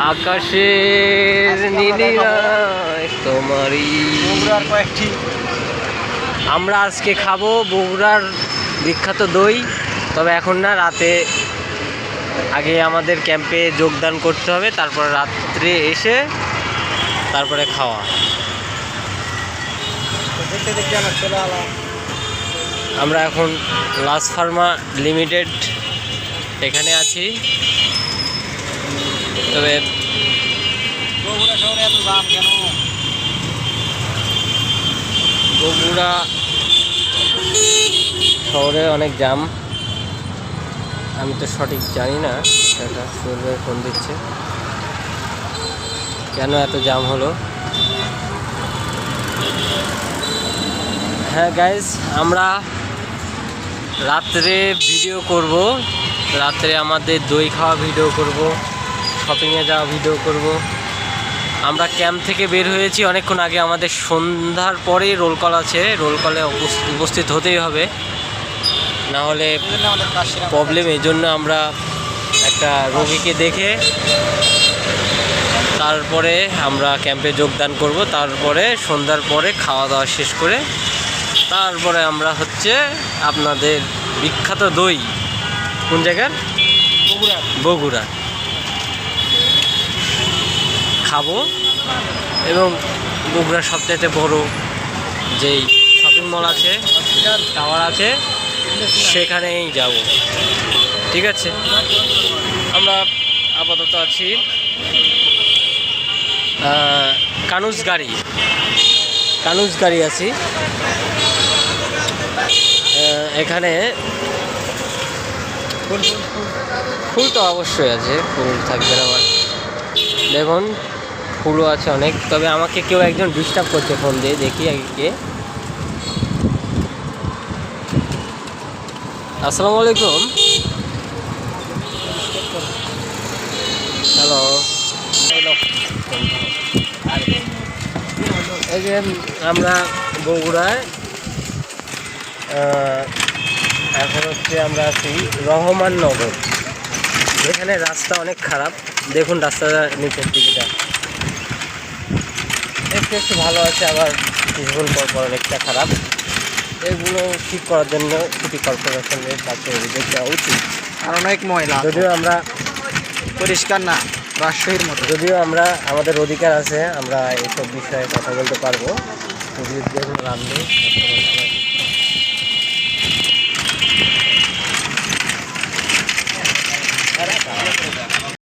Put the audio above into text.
আকাশের নীলিমায় তোমারই। আমরা আজকে খাবো বগুড়ার বিখ্যাত দই, তবে এখন না, রাতে আগে আমাদের ক্যাম্পে যোগদান করতে হবে, তারপরে রাত্রে এসে তারপরে খাওয়া। আমরা এখন লাস ফার্মা লিমিটেড এখানে আছি, তবে বগুড়া শহরে অনেক জ্যাম। আমি তো সঠিক জানি না, সেটা সুন্দর ফোন দিচ্ছে, কেন এত জ্যাম হলো। হ্যাঁ গাইজ, আমরা রাত্রে ভিডিও করব, রাত্রে আমাদের দই খাওয়া ভিডিও করব, শপিংয়ে যাওয়া ভিডিও করব। আমরা ক্যাম্প থেকে বের হয়েছি অনেকক্ষণ আগে, আমাদের সন্ধ্যার পরেই রোল কল আছে, রোল কলে উপস্থিত হতেই হবে, না হলে প্রবলেম। এই জন্য আমরা একটা রোগীকে দেখে তারপরে আমরা ক্যাম্পে যোগদান করব, তারপরে সন্ধ্যার পরে খাওয়া দাওয়া শেষ করে তারপরে আমরা হচ্ছে আপনাদের বিখ্যাত দই, কোন জায়গার? বগুড়া খাবো, এবং বগুড়ার সবচাইতে বড় যেই শপিং মল আছে, টাওয়ার আছে, সেখানেই যাব। ঠিক আছে, আমরা আপাতত আছি কানুজগাড়ি আছি। এখানে ফুল তো অবশ্যই আছে, ফুল থাকবে না আমার। দেখুন ফুলও আছে অনেক, তবে আমাকে কেউ একজন ডিস্টার্ব করছে ফোন দিয়ে, দেখি আগে কে। আসসালামু আলাইকুম। হ্যালো, এই যে আমরা বগুড়ায় এখন হচ্ছে আমরা আছি রহমাননগর। এখানে রাস্তা অনেক খারাপ, দেখুন রাস্তাটা নিচের দিকটা একটু একটু ভালো আছে, আবার কিছুক্ষণ পর অনেকটা খারাপ। এগুলো ঠিক করার জন্য সিটি কর্পোরেশনের কাছে অভিযোগ দেওয়া উচিত। আর অনেক ময়লা, যদিও আমরা পরিষ্কার না রাজশাহীর মতো, যদিও আমরা আমাদের অধিকার আছে, আমরা এইসব বিষয়ে কথা বলতে পারবো, যদিও কোনো লাভ নেই।